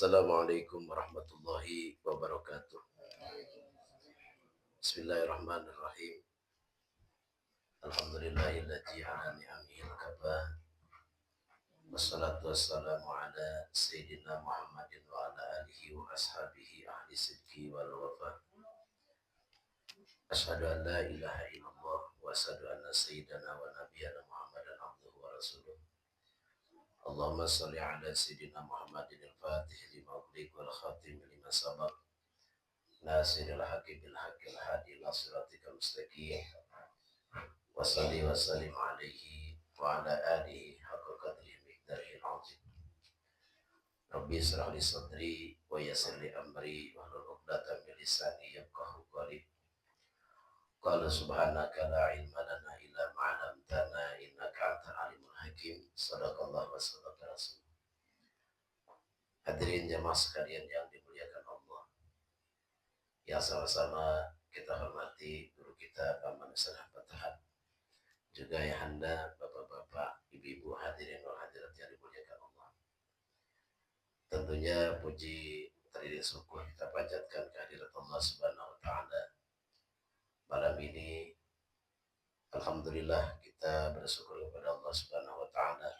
Assalamualaikum warahmatullahi wabarakatuh. Bismillahirrahmanirrahim. Alhamdulillahilladzi ala ni'amihil kabah. Wassalatu wassalamu ala sayyidina Muhammadin wa ala alihi wa ashabihi ahli sidqi wal wafa. Asyhadu an la ilaha illallah wa asyhadu anna sayyidana wa nabiyyana Muhammadan abduhu wa rasuluh. Allahumma shalli ala sayyidina Muhammadin al-fatih lima ughliq wal khatim lima sabaq. Nasiril haqqi bil haqqil hadi ila siratikal mustaqim. Wa salli wa sallim alaihi wa ala alihi haqqa qadrihi miqdarihil azim. Rabbi israh li sadri wa yassir li amri wa hlul 'uqdatam min lisani yafqahu qawli. Qala subhanaka la ilma lana illa ma 'allamtana innaka antal alimul hakim. Shadaqallahu wa sadaqa rasul. Hadirin jamaah sekalian yang dimuliakan Allah, yang sama-sama kita hormati guru kita Paman Ustaz Ahmad Tahad, juga ayahanda, bapak-bapak, ibu-ibu, hadirin wal hadirat yang dimuliakan Allah. Tentunya puji terdiri syukur kita panjatkan kehadirat Allah Subhanahu wa taala. Malam ini alhamdulillah kita bersyukur kepada Allah Subhanahu wa taala.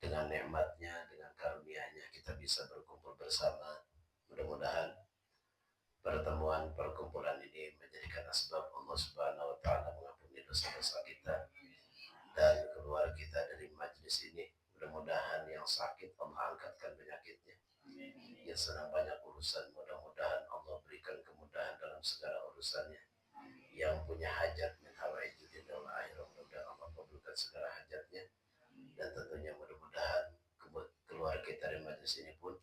Dengan nikmatnya, dengan karunia-Nya kita bisa berkumpul bersama. Mudah-mudahan perkumpulan ini menjadikan asbab Allah Subhanahu wa taala mengampuni dosa-dosa kita dan keluar kita dari majlis ini. Mudah-mudahan yang sakit Allah angkatkan penyakitnya. Yang sedang banyak urusan, mudah-mudahan Allah berikan kemudahan dalam segala urusannya. Yang punya hajat min hawaijid dunya wal akhirah, mudah-mudahan Allah kabulkan segala hajatnya. Dan tentunya mudah-mudahan keluar kita dari majlis ini pun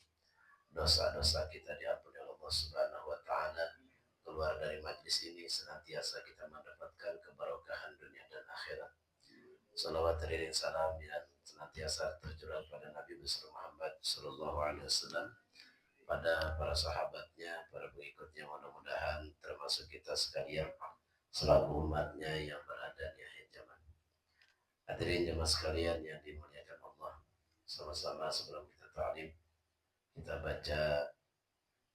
dosa-dosa kita diampuni oleh Allah Subhanahu wa taala. Keluar dari majlis ini senantiasa kita mendapatkan keberkahan dunia dan akhirat. Salawat dan salam yang senantiasa tercurah pada Nabi besar Muhammad sallallahu alaihi wasallam, pada para sahabatnya, para pengikutnya, mudah-mudahan termasuk kita sekalian selaku umatnya yang berada di akhir zaman. Hadirin jemaah sekalian yang dimuliakan Allah, sama-sama sebelum kita ta'lim, kita baca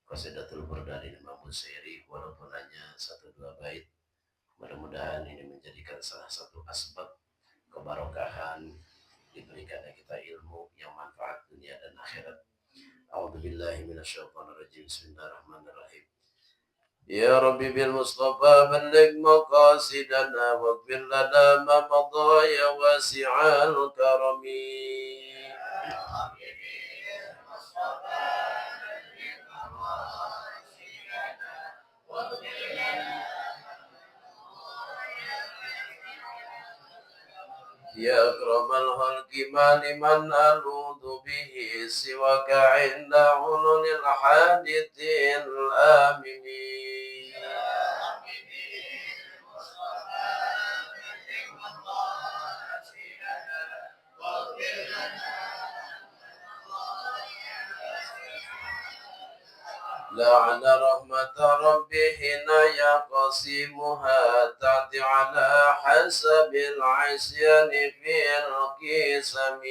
Qasidatul Burdah dari Imam Busiri, walaupun hanya 1-2 bait. Mudah-mudahan ini menjadikan salah satu asbab kebarokahan diberikannya kita ilmu yang manfaat dunia dan akhirat. A'udzubillahi minasyaitonirrajim. Bismillahirrahmanirrahim. Ya Rabbi bil Mustafa balligh maqasidana waghfir lana ma madha ya wasi'al karami. Ya akramal khalqi man aludhu bihi siwaka inda ululil hadithil amini. لعن رحمة ربي هنا يقسمها تعطي على حسب العصيان في القسم.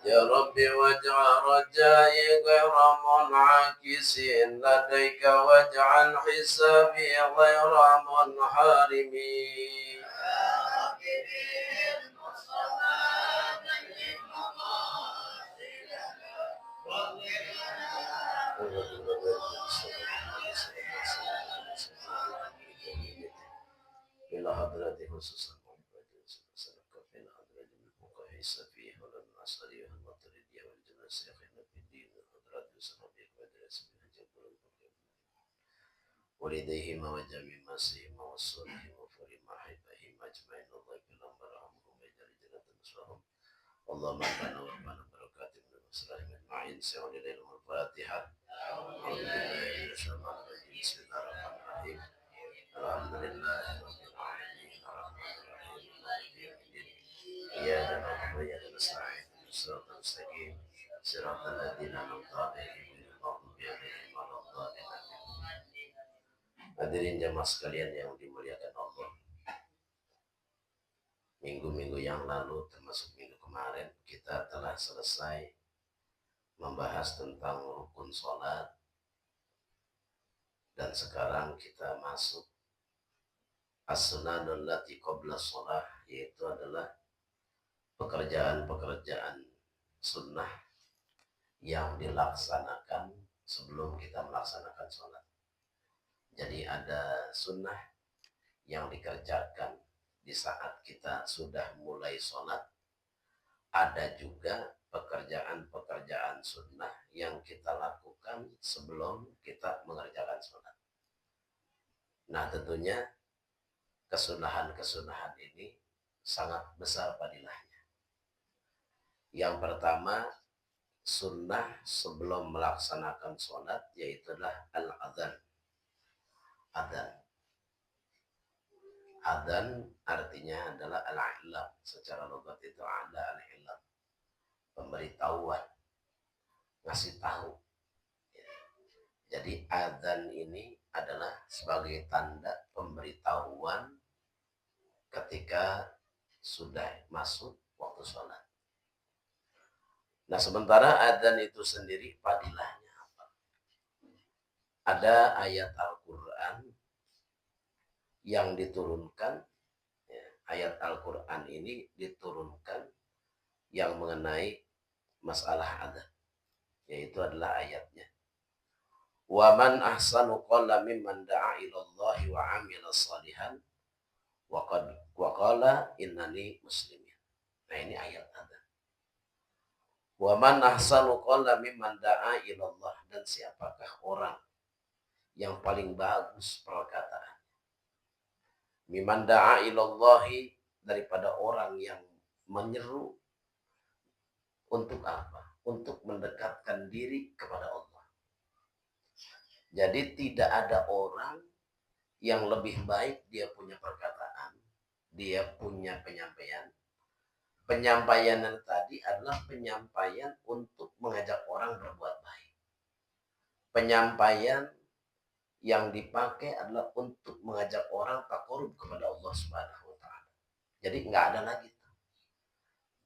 Ya Rabbi waj'al rajai ghaira mun'akisin ladaika waj'al hisabi ghaira munharimi. Ila hadrati khususan ولديهم وجميع مسيهم وصولهم وفرهم أحبهم أجمعين الله بلهم برحمهم ويجعل جنة نصرهم اللهم ربنا وربنا بركات من المسلمين أجمعين سعود إليهم الفاتحة. أعوذ بالله من الشيطان الرجيم. بسم الله الرحمن الرحيم. الحمد لله رب العالمين الرحمن الرحيم مالك يوم الدين إياك نعبد وإياك نستعين اهدنا الصراط المستقيم صراط الذين أنعمت عليهم غير المغضوب عليهم ولا Hadirin jamaah sekalian yang dimuliakan Allah. Minggu-minggu yang lalu termasuk minggu kemarin kita telah selesai membahas tentang rukun sholat. Dan sekarang kita masuk as-sunanul lati qabla sholat, yaitu adalah pekerjaan-pekerjaan sunnah yang dilaksanakan sebelum kita melaksanakan sholat. Jadi ada sunnah yang dikerjakan di saat kita sudah mulai sholat. Ada juga pekerjaan-pekerjaan sunnah yang kita lakukan sebelum kita mengerjakan sholat. Nah tentunya kesunahan-kesunahan ini sangat besar fadilahnya. Yang pertama, sunnah sebelum melaksanakan sholat, yaitu adalah al-adhan. Adhan artinya adalah al-ilam. Secara logat itu ada al-ilam, pemberitahuan, ngasih tahu. Jadi adhan ini adalah sebagai tanda pemberitahuan ketika sudah masuk waktu sholat. Nah sementara adhan itu sendiri fadilahnya apa? Ada ayat Al-Quran yang diturunkan, ayat Al-Quran ini diturunkan yang mengenai masalah adhan, yaitu adalah ayatnya wa man ahsanu qala mimman da'a ilallahi wa amila salihan wa qala innani muslimin. Nah ini ayat adhan. Wa man ahsanu qala mimman da'a ilallah, dan siapakah orang yang paling bagus perkataan mimman da'a ilallahi, daripada orang yang menyeru untuk apa? Untuk mendekatkan diri kepada Allah. Jadi tidak ada orang yang lebih baik dia punya perkataan, dia punya penyampaian. Penyampaian yang tadi adalah penyampaian untuk mengajak orang berbuat baik. Penyampaian yang dipakai adalah untuk mengajak orang taqarrub kepada Allah Subhanahu wa taala. Jadi enggak ada lagi tuh.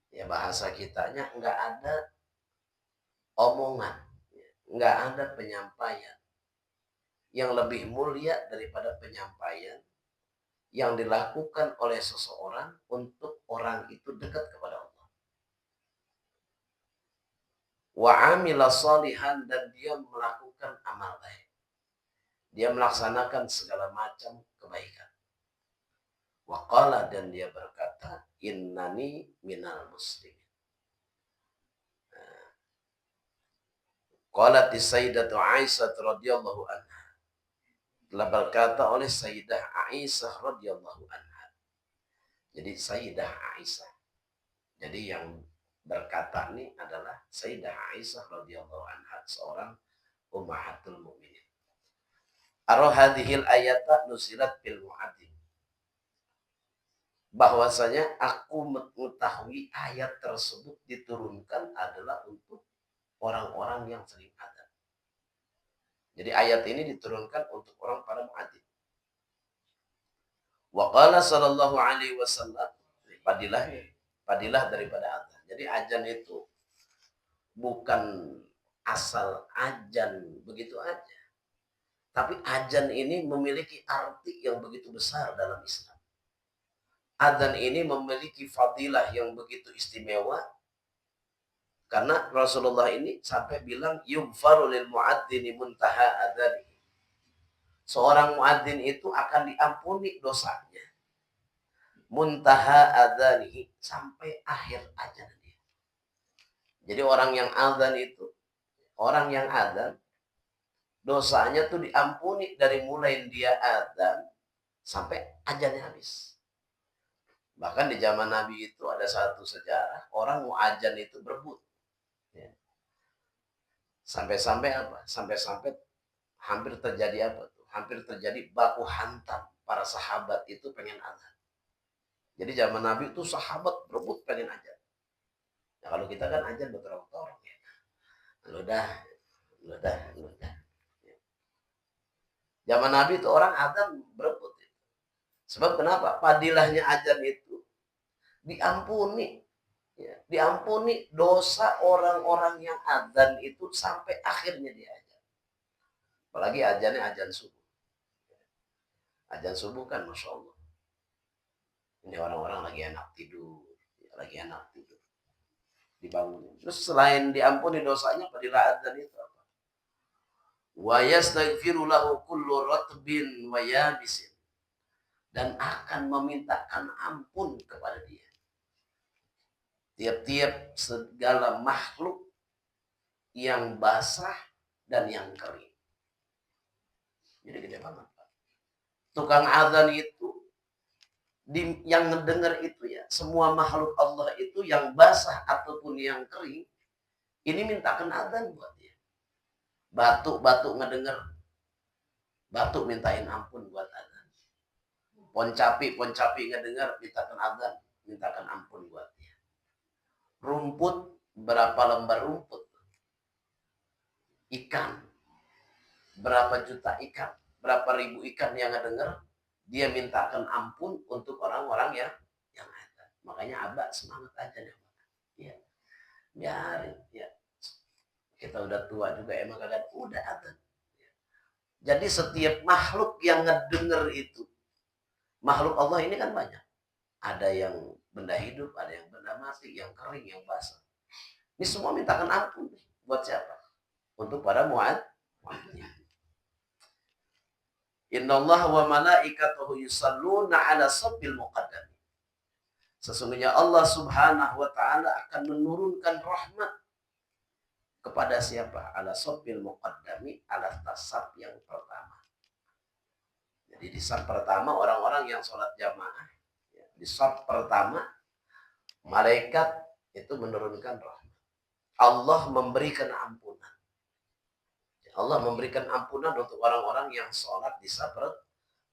Ya bahasa kitanya enggak ada omongan, enggak ada penyampaian yang lebih mulia daripada penyampaian yang dilakukan oleh seseorang untuk orang itu dekat kepada Allah. Wa amila salihan, dan dia melakukan amal baik. Dia melaksanakan segala macam kebaikan. Wa qala, dan dia berkata, innani minal muslimin. Qalat Sayyidatu Aisyah radhiyallahu anha, telah berkata oleh Sayyidah Aisyah radhiyallahu anha. Jadi Sayyidah Aisyah. Jadi yang berkata ini adalah Sayyidah Aisyah radhiyallahu anha, seorang ummahatul mukminin. Hadhil ayata nusilat bil mu'adzin. Bahwasanya aku mengetahui ayat tersebut diturunkan adalah untuk orang-orang yang sering adzan. Jadi ayat ini diturunkan untuk orang para muadzin. Wa qala sallallahu alaihi wasallam, fadilah daripada adzan. Jadi adzan itu bukan asal adzan begitu aja. Tapi adzan ini memiliki arti yang begitu besar dalam Islam. Adzan ini memiliki fadilah yang begitu istimewa. Karena Rasulullah ini sampai bilang yughfaru lil muadzini muntaha adzani. Seorang muadzin itu akan diampuni dosanya muntaha adzanihi, sampai akhir adzan dia. Jadi orang yang adzan itu, orang yang adzan dosanya tuh diampuni dari mulai dia adzan sampai adzannya habis. Bahkan di zaman Nabi itu ada satu sejarah, orang mau adzan itu berebut. Ya. Sampai-sampai apa? Sampai-sampai hampir terjadi apa tuh? Hampir terjadi baku hantam, para sahabat itu pengen adzan. Jadi zaman Nabi itu sahabat berebut pengen adzan. Nah kalau kita kan adzan bertorong-torong ya. Lu dah. Zaman Nabi itu orang adzan berebut. Sebab kenapa? Padilahnya adzan itu diampuni. Ya, diampuni dosa orang-orang yang adzan itu sampai akhirnya dia adzan. Apalagi adzannya adzan subuh. Adzan subuh kan Masya Allah. Ini orang-orang lagi enak tidur. Lagi enak tidur. Dibangun. Terus selain diampuni dosanya, padilah adzan itu apa? Wa yastaghfiru lahu kullu ratbin wa yabisin. Dan akan memintakan ampun kepada dia. Tiap-tiap segala makhluk yang basah dan yang kering. Jadi gede banget, Pak. Tukang adzan itu, yang ngedengar itu ya, semua makhluk Allah itu yang basah ataupun yang kering, ini mintakan adzan buat dia. Batu-batu ngedengar, batu mintain ampun buat adzan. Poncapi ngedengar, mintakan adzan, mintakan ampun buat dia. Rumput, berapa lembar rumput? Ikan, berapa juta ikan, berapa ribu ikan yang ngedengar, dia mintakan ampun untuk orang-orang yang ada. Makanya Abah semangat aja deh. Ya, biarin ya. Kita udah tua juga emang kadang udah ada. Jadi setiap makhluk yang ngedenger itu, makhluk Allah ini kan banyak. Ada yang benda hidup, ada yang benda mati, yang kering, yang basah. Ini semua mintakan ampun buat siapa? Untuk para mu'adzin. Innallaha wa malaikatahu yusalluna 'ala sabbil muqaddam. Sesungguhnya Allah Subhanahu wa taala akan menurunkan rahmat kepada siapa? 'Ala sabbil muqaddami, 'ala tasab yang pertama. Jadi di saf pertama orang-orang yang sholat jamaah, di saf pertama malaikat itu menurunkan rahmat. Allah memberikan ampunan. Allah memberikan ampunan untuk orang-orang yang sholat di saf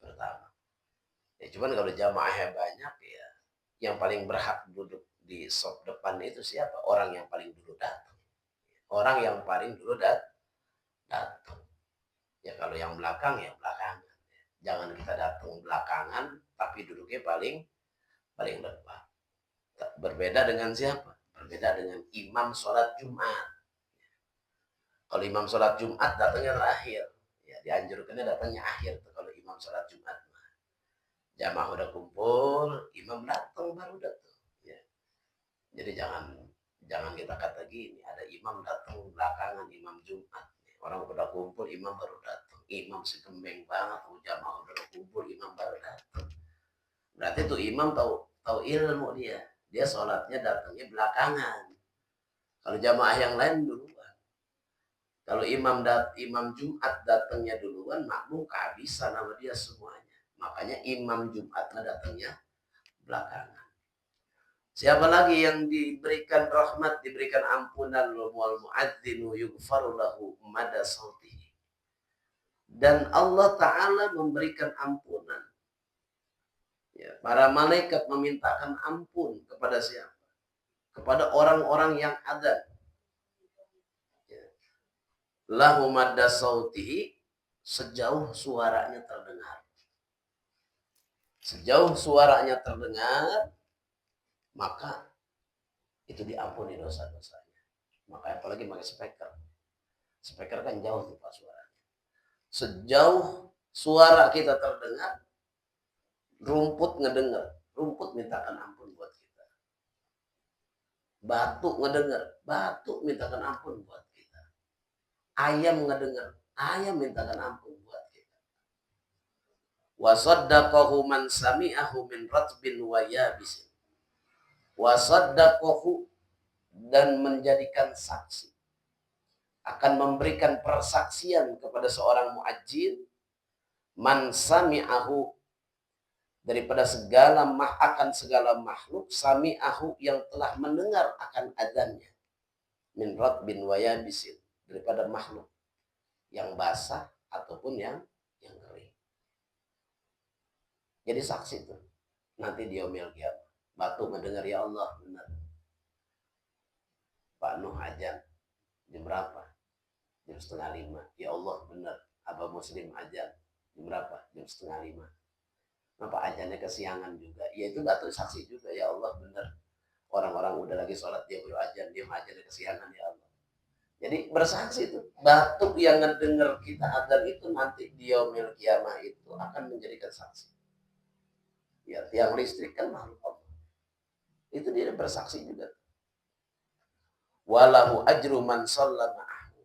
pertama. Ya, cuman kalau jamaahnya banyak ya, yang paling berhak duduk di saf depan itu siapa? Orang yang paling dulu datang. Orang yang paling dulu datang. Ya kalau yang belakang ya belakangan. Jangan kita datang belakangan, tapi duduknya paling depan. Berbeda dengan siapa? Berbeda dengan imam sholat Jumat. Kalau imam sholat Jumat datangnya terakhir. Ya, dianjurkannya datangnya akhir tuh kalau imam sholat Jumat. Jamaah udah kumpul, imam datang baru datang. Ya. Jadi jangan kita kata gini, ada imam datang belakangan, imam Jumat. Orang udah kumpul, imam baru datang. Imam si kembeng banget, jamaah udah kumpul, imam baru datang. Berarti tuh imam tahu ilmu dia. Dia sholatnya datangnya belakangan. Kalau jamaah yang lain duluan. Kalau imam Jumat datangnya duluan, makmum kehabisan sama dia semuanya. Makanya imam Jumatnya datangnya belakangan. Siapa lagi yang diberikan rahmat, diberikan ampunan, wal mu'adzinu yughfaru lahu mada sautihi. Dan Allah Ta'ala memberikan ampunan. Ya, para malaikat memintakan ampun kepada siapa? Kepada orang-orang yang ada. Ya. Lahu madda sautihi, sejauh suaranya terdengar. Sejauh suaranya terdengar, maka itu diampuni dosa-dosanya. Maka apalagi pakai speaker. Speaker kan jauh tuh Pak suaranya. Sejauh suara kita terdengar, rumput ngedengar, rumput mintakan ampun buat kita. Batu ngedengar, batu mintakan ampun buat kita. Ayam ngedengar, ayam mintakan ampun buat kita. Wa saddaqahu man sami'ahu min ratbin wa yabisin. Wa saddaqahu, dan menjadikan saksi, akan memberikan persaksian kepada seorang muadzin, man sami'ahu, daripada akan segala makhluk, sami'ahu, yang telah mendengar akan adzannya, min ratbin wa yabisin, daripada makhluk yang basah ataupun yang kering. Jadi saksi itu nanti di yaumil qiyamah, batu mendengar, ya Allah benar Pak Nuh ajan jam berapa? Jam 4:30. Ya Allah benar Abah Muslim ajan Jam berapa? Jam setengah 5. Kenapa ajannya kesiangan juga? Ya itu batu saksi juga, ya Allah benar. Orang-orang udah lagi sholat, dia baru ajan, dia ajannya kesiangan, ya Allah. Jadi bersaksi itu, batu yang ngedenger kita adzan itu nanti di yaumil kiamah itu akan menjadikan saksi. Ya, tiang listrik kan makhluk Allah. Itu dia bersaksi juga. Walahu ajru man shalla ma'ahu.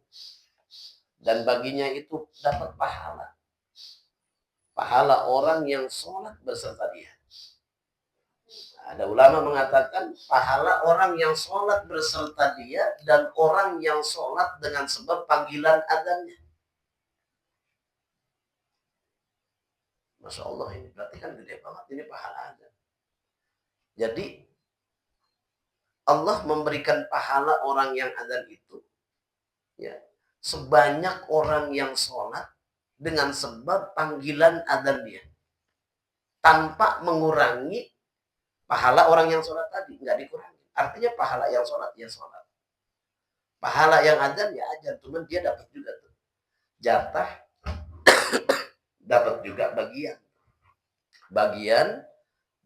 Dan baginya itu dapat pahala. Pahala orang yang sholat berserta dia. Ada ulama mengatakan pahala orang yang sholat berserta dia dan orang yang sholat dengan sebab panggilan adzannya. Masya Allah, ini berarti kan gede banget ini pahala adzan. Jadi Allah memberikan pahala orang yang adzan itu ya sebanyak orang yang sholat dengan sebab panggilan adzan dia, tanpa mengurangi pahala orang yang sholat tadi, nggak dikurangi. Artinya pahala yang sholat ya sholat, pahala yang adzan ya adzan, cuman dia dapat juga tuh jatah, dapat juga bagian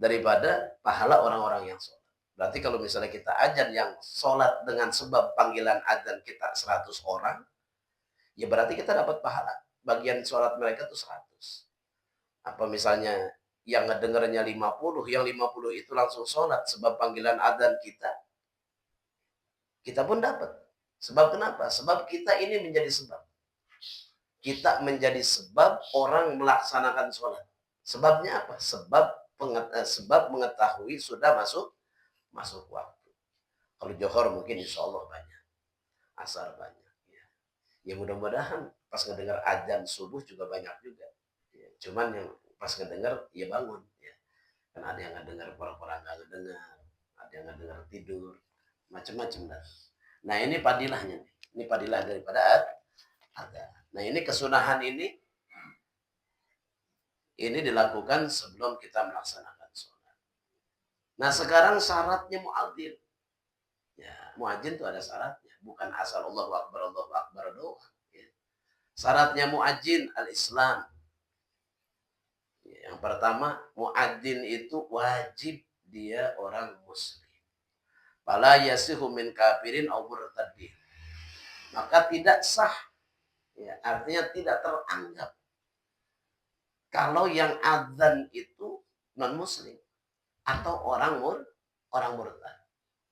daripada pahala orang-orang yang sholat. Berarti kalau misalnya kita adzan yang sholat dengan sebab panggilan adzan kita 100 orang, ya berarti kita dapat pahala. Bagian sholat mereka tuh 100. Apa misalnya yang ngedengarnya 50, yang 50 itu langsung sholat sebab panggilan adzan kita pun dapat. Sebab kenapa? Sebab kita ini menjadi sebab. Kita menjadi sebab orang melaksanakan sholat. Sebabnya apa? Sebab mengetahui sudah masuk waktu. Kalau Johor mungkin insya Allah banyak. Asar banyak. Ya mudah-mudahan pas ngedengar adzan subuh juga banyak juga. Ya, cuman yang pas ngedengar ya bangun. Ya. Kan ada yang ngedengar pura-pura nggak ngedengar. Ada yang ngedengar tidur. Macam-macam dah. Nah ini padilahnya. Ini padilah daripada adzan. Nah ini kesunahan ini dilakukan sebelum kita melaksanakan sholat. Nah sekarang syaratnya muadzin. Ya, muadzin itu ada syaratnya, bukan asal Allahu Akbar doang. Ya. Syaratnya muadzin al-Islam. Ya, yang pertama, muadzin itu wajib dia orang muslim. Fala yasihu min kafirin aw murtadin. Maka tidak sah. Ya, artinya tidak teranggap kalau yang adzan itu non muslim atau orang murtad.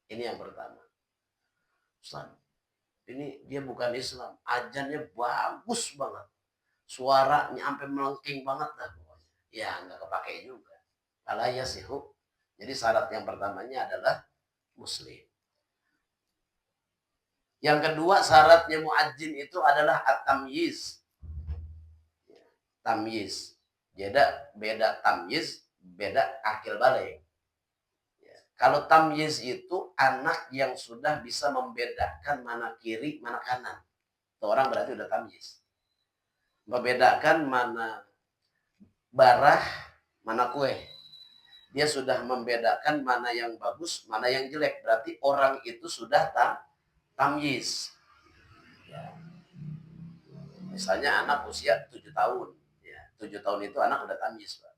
Ini yang pertama. Ustaz, ini dia bukan Islam, adzannya bagus banget, suaranya sampai melengking banget dah pokoknya. Ya nggak kepake juga. Ala yasihu. Jadi syarat yang pertamanya adalah muslim. Yang kedua syaratnya muadzin itu adalah at-tamyiz. Tamyiz. Beda tamyiz, beda akil balik. Kalau tamyiz itu anak yang sudah bisa membedakan mana kiri, mana kanan. Itu orang berarti udah tamyiz. Membedakan mana barah, mana kue. Dia sudah membedakan mana yang bagus, mana yang jelek. Berarti orang itu sudah tamyiz. Ya. Misalnya anak usia 7 tahun. Ya, 7 tahun itu anak udah tamyiz, Pak.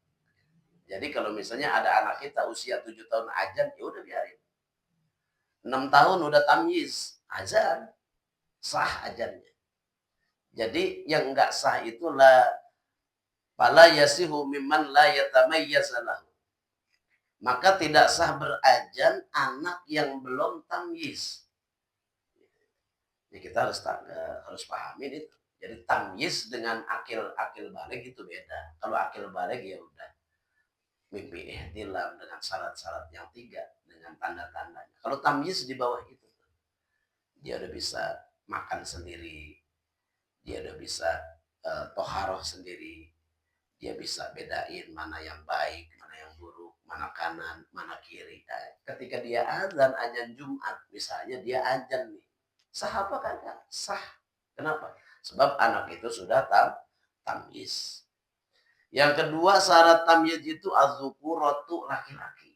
Jadi kalau misalnya ada anak kita usia 7 tahun adzan, ya udah biarin. 6 tahun udah tamyiz, azan, sah adzannya. Jadi yang enggak sah itu fala yasihu mimman la yatamayyaz lahu. Maka tidak sah berazan anak yang belum tamyiz. Ya kita harus pahami itu. Jadi tamyiz dengan akil balik itu beda. Kalau akil balik ya udah mimpi ihtilam dengan syarat-syarat yang 3 dengan tanda-tandanya. Kalau tamyiz di bawah itu, dia udah bisa makan sendiri, dia udah bisa toharoh sendiri, dia bisa bedain mana yang baik, mana yang buruk, mana kanan, mana kiri. Ketika dia azan Jumat misalnya, dia azan nih, sah apa kagak? Sah. Kenapa? Sebab anak itu sudah tamyiz. Yang kedua syarat tamyiz itu az-zukuratu, laki-laki.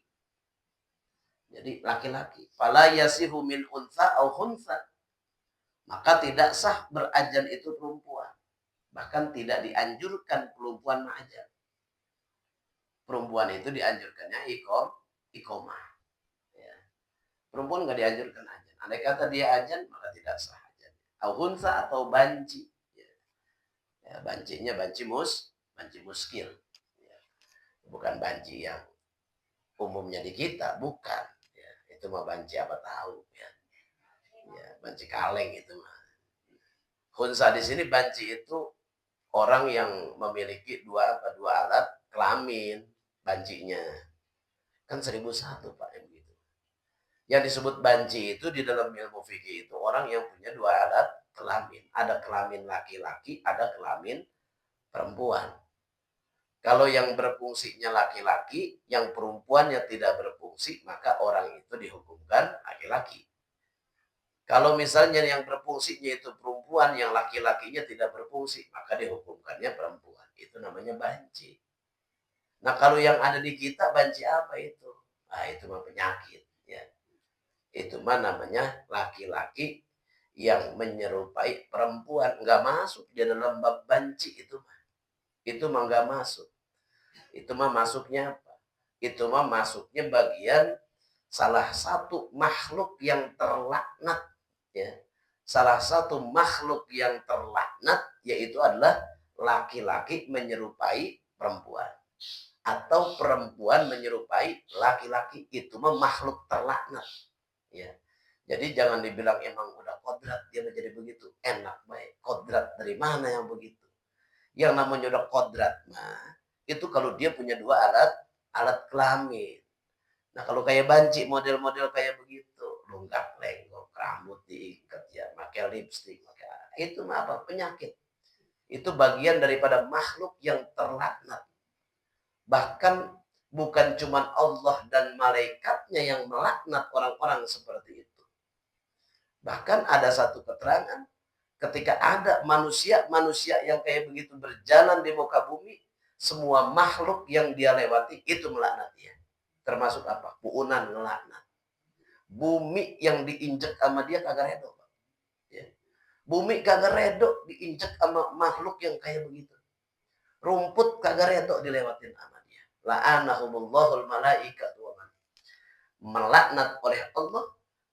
Jadi laki-laki. Fala yasihu min untha au khuntha. Maka tidak sah berazan itu perempuan. Bahkan tidak dianjurkan perempuan azan. Perempuan itu dianjurkannya iqomah. Ya. Perempuan nggak dianjurkan azan. Andai kata dia azan, maka tidak sah azan. Al-hunsa atau banci. Ya, bancinya banci muskil. Ya. Bukan banci yang umumnya di kita, bukan. Ya, itu mah banci apa tahu. Ya. Ya, banci kaleng itu mah. Hunsa di sini banci itu orang yang memiliki dua alat kelamin bancinya. Kan 1001 Pak yang begitu. Yang disebut banci itu di dalam ilmu fikih itu orang yang punya dua alat kelamin. Ada kelamin laki-laki, ada kelamin perempuan. Kalau yang berfungsinya laki-laki, yang perempuannya tidak berfungsi, maka orang itu dihukumkan laki-laki. Kalau misalnya yang berfungsinya itu perempuan, yang laki-lakinya tidak berfungsi, maka dihukumkannya perempuan. Itu namanya banci. Nah, kalau yang ada di kita banci apa itu? Nah, itu mah penyakit. Ya. Itu mah namanya laki-laki yang menyerupai perempuan. Nggak masuk di dalam bab banci itu mah. Itu mah nggak masuk. Itu mah masuknya apa? Itu mah masuknya bagian salah satu makhluk yang terlaknat. Ya. Salah satu makhluk yang terlaknat yaitu adalah laki-laki menyerupai perempuan. Atau perempuan menyerupai laki-laki. Itu mah makhluk terlaknat. Ya. Jadi jangan dibilang emang udah kodrat dia menjadi begitu. Enak baik. Kodrat dari mana yang begitu? Yang namanya udah kodrat mah itu kalau dia punya dua alat kelamin. Nah kalau kayak banci model-model kayak begitu, lunggak lenggok, rambut diikat ya, pakai lipstik, itu mah apa? Penyakit. Itu bagian daripada makhluk yang terlaknat. Bahkan bukan cuma Allah dan malaikatnya yang melaknat orang-orang seperti itu. Bahkan ada satu keterangan ketika ada manusia yang kayak begitu berjalan di muka bumi, semua makhluk yang dia lewati itu melaknat dia. Termasuk apa? Puunan ngelaknat. Bumi yang diinjek sama dia kagak redo. Ya. Bumi kagak redo diinjek sama makhluk yang kayak begitu. Rumput kagak redo dilewatin sama dia. La'anahumullahul malaikat wa man. Melaknat oleh Allah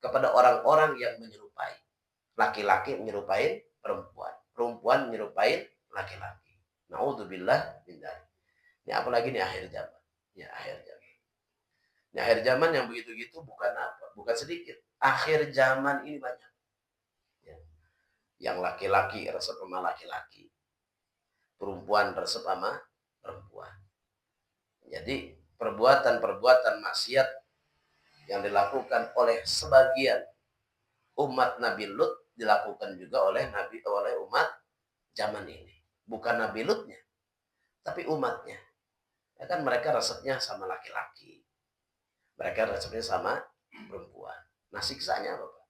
kepada orang-orang yang menyerupai. Laki-laki menyerupai perempuan. Perempuan menyerupai laki-laki. Na'udzubillah min dzalik. Ini apalagi nih akhir zaman. Ya, akhir zaman. Di akhir zaman yang begitu-gitu bukan apa? Bukan sedikit. Akhir zaman ini banyak. Ya. Yang laki-laki resep sama laki-laki. Perempuan resep sama perempuan. Jadi perbuatan-perbuatan maksiat yang dilakukan oleh sebagian umat Nabi Lut dilakukan juga oleh umat zaman ini. Bukan Nabi Lutnya, tapi umatnya. Ya kan mereka resepnya sama laki-laki. Mereka resepnya sama perempuan. Nah siksanya apa Pak?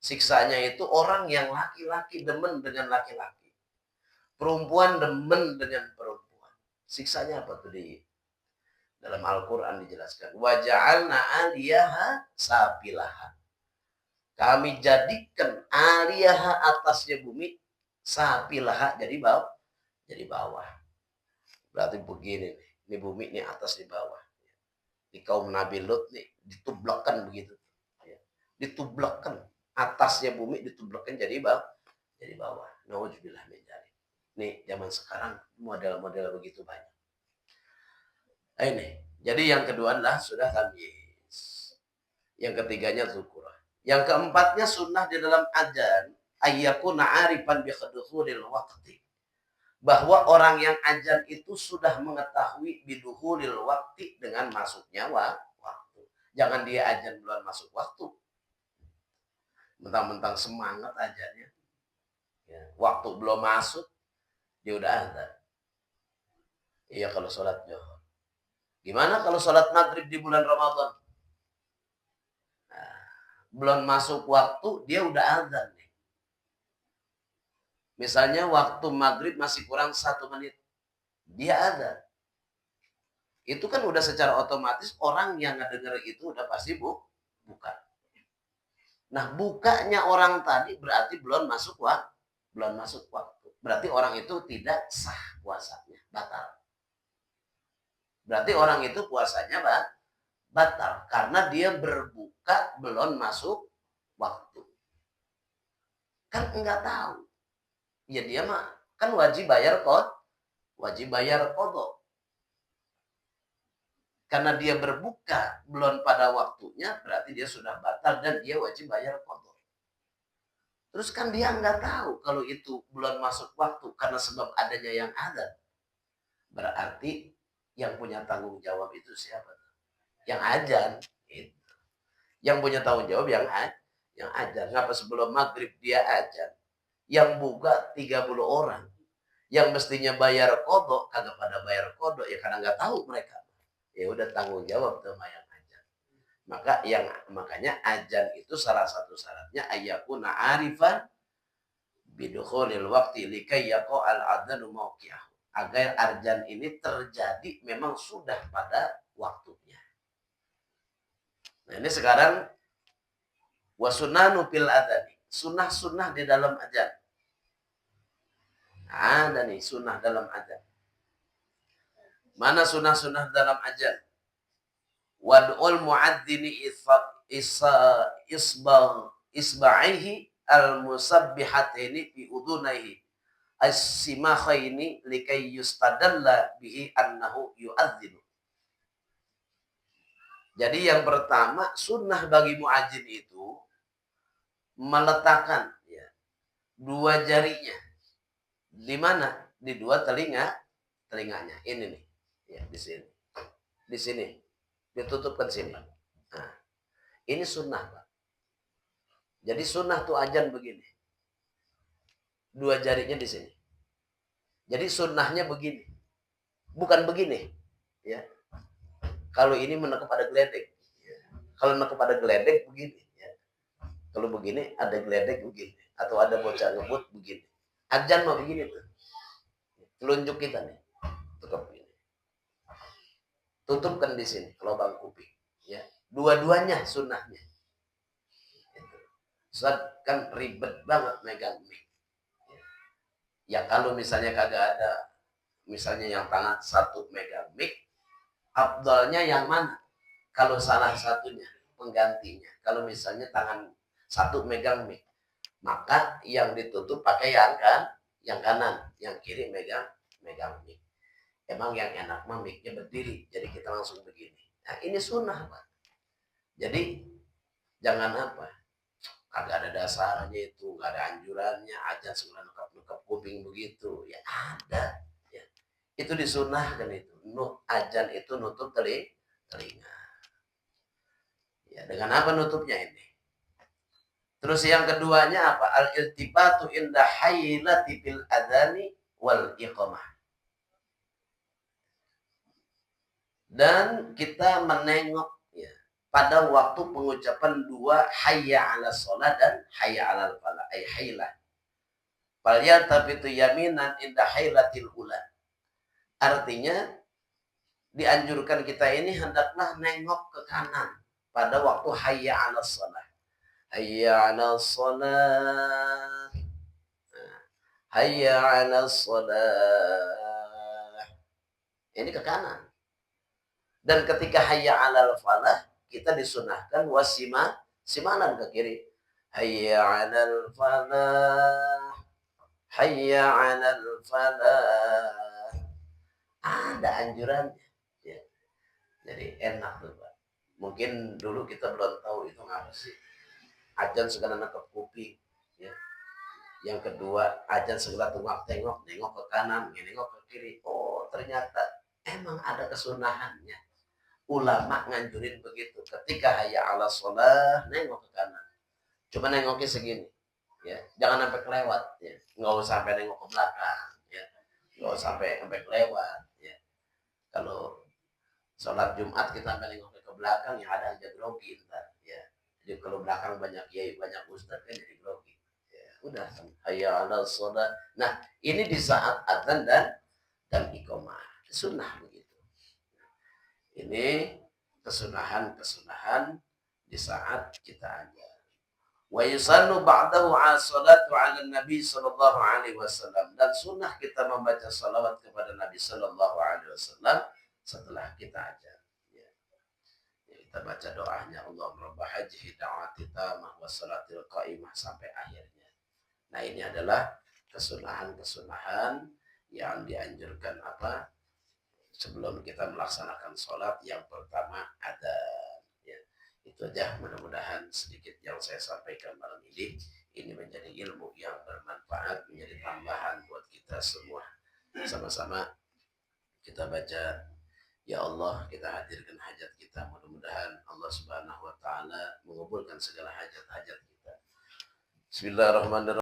Siksanya itu orang yang laki-laki demen dengan laki-laki. Perempuan demen dengan perempuan. Siksanya apa tuh di dalam Al-Quran dijelaskan. Waja'alna aliyaha sapilaha. Kami jadikan aliyaha atasnya bumi sapilaha jadi bawah. Jadi bawah. Berarti begini nih. Ini bumi ini atas di bawah. Di kaum Nabi Lut nih ditublakan begitu. Ditublakan. Atasnya bumi ditublakan jadi bawah. Jadi bawah. Nauzubillah min dzalik. Nih zaman sekarang model-model begitu banyak. Ini. Jadi yang kedua adalah sudah tamyiz. Yang ketiganya zukurah. Yang keempatnya sunnah di dalam adzan ayyakuna arifan bi khuduhuril waqti. Bahwa orang yang adzan itu sudah mengetahui biduhulil waktu dengan masuknya waktu. Jangan dia adzan bulan masuk waktu. Mentang-mentang semangat adzannya. Ya, waktu belum masuk, dia udah adzan. Iya kalau sholat Zuhur. Gimana kalau sholat maghrib di bulan Ramadan? Nah, belum masuk waktu, dia udah adzan. Misalnya waktu maghrib masih kurang 1 menit. Dia adzan. Itu kan udah secara otomatis orang yang ngedenger itu udah pasti buka. Nah, bukanya orang tadi berarti belum masuk waktu. berarti orang itu tidak sah puasanya, batal. Berarti orang itu puasanya batal karena dia berbuka belum masuk waktu. Kan enggak tahu. Ya dia mah kan wajib bayar qadha. Karena dia berbuka belum pada waktunya, berarti dia sudah batal dan dia wajib bayar qadha. Terus kan dia nggak tahu kalau itu belum masuk waktu karena sebab adanya yang adzan. Berarti yang punya tanggung jawab itu siapa? Yang adzan. Itu. Yang punya tanggung jawab yang adzan. Kenapa sebelum maghrib dia adzan? Yang buka 30 orang. Yang mestinya bayar qadha kagak pada bayar qadha ya karena nggak tahu mereka. Ya udah tanggung jawab sama yang adzan. Makanya adzan itu salah satu syaratnya ayyakuna arifan bidukhulil waqti likai yaqa'al adzanu mawqi'ah. Agar adzan ini terjadi memang sudah pada waktunya. Nah, ini sekarang wasunanu fil adzani. Sunnah-sunnah di dalam adzan. Ada nih sunnah dalam adzan. Mana sunnah-sunnah dalam adzan? Wad'ul mu'adzini isba'ihi al-musabbihataini fi udunaihi as-simakhaini likai yustadalla bihi annahu yu'adzinu. Jadi yang pertama sunnah bagi muadzin itu meletakkan ya, dua jarinya di mana? Di dua telinganya. Ini nih. Ya, di sini. Di sini. Ditutupkan sini. Nah, ini sunnah, Pak. Jadi sunnah tuh adzan begini. Dua jarinya di sini. Jadi sunnahnya begini. Bukan begini. Ya. Kalau ini menekuk pada geledek. Ya. Kalau menekuk pada geledek begini. Ya. Kalau begini ada geledek begini. Atau ada bocah ngebut begini. Adzan mah begini tuh. Telunjuk kita nih. Tutup ini. Tutupkan di sini lubang kuping. Ya. Dua-duanya sunnahnya. Ustaz kan ribet banget megang mic. Ya kalau misalnya kagak ada, misalnya yang tangan satu megang mic, afdalnya yang mana? Kalau salah satunya, penggantinya. Kalau misalnya tangan satu megang mic, maka yang ditutup pakai yang kanan, yang kiri megang mic. Emang yang enak mah mic-nya berdiri, jadi kita langsung begini. Nah ini sunnah, Pak. Jadi jangan apa? Kagak ada dasarnya itu, nggak ada anjurannya, aja segala nukap kuping begitu. Ya ada. Ya. Itu disunahkan itu. Ajan itu nutup telinga. Ya, dengan apa nutupnya ini? Terus yang keduanya apa? Al-iltibatu inda haylati bil adani wal iqamah. Dan kita menengok ya, pada waktu pengucapan dua hayya 'ala shalah dan hayya 'alal falah ay haylah. Fal tabitu yaminan inda haylatil ula. Artinya dianjurkan kita ini hendaklah nengok ke kanan pada waktu hayya 'ala shalah. Hayya 'ala shalah. Hayya 'ala shalah. Ini ke kanan. Dan ketika hayya 'alal falah kita disunahkan simalan ke kiri. Hayya 'alal falah. Hayya 'alal falah. Ada anjurannya. Ya. Jadi enak tuh, Pak. Mungkin dulu kita belum tahu itu ngapa sih. Adzan segala nangkep kuping. Ya. Yang kedua, adzan segala tengok ke kanan, nengok ke kiri. Oh, ternyata emang ada kesunahannya. Ulama nganjurin begitu. Ketika hayya 'ala shalah, nengok ke kanan. Cuma nengoknya segini. Ya, jangan sampai kelewat. Ya. Nggak usah sampai nengok ke belakang. Ya. Nggak usah sampai kelewat. Ya. Kalau sholat Jumat kita sampai nengok ke belakang, yang ada aja grogi. Ya. Jadi kalau belakang banyak kiai, banyak ustaz kan jadi grogi. Ya. Udah, hayya 'ala shalah. Nah, ini di saat adzan dan iqamah. Sunnah begitu. Ini kesunahan di saat kita adzan. Wa yusallu ba'dahu as-salatu 'ala Nabi sallallahu alaihi wasallam, dan sunnah kita membaca salawat kepada Nabi sallallahu alaihi wasallam setelah kita ajar. Ya. Kita baca doanya Allahumma rabb hajji da'wati tamah wa salatil qa'imah sampai akhirnya. Nah, ini adalah kesunahan-kesunahan yang dianjurkan sebelum kita melaksanakan sholat. Yang pertama ada, ya, itu aja. Mudah-mudahan sedikit yang saya sampaikan malam ini menjadi ilmu yang bermanfaat, menjadi tambahan buat kita semua. Sama-sama kita baca, ya Allah, kita hadirkan hajat kita. Mudah-mudahan Allah Subhanahu wa taala mengabulkan segala hajat-hajat kita. Bismillahirrahmanirrahim.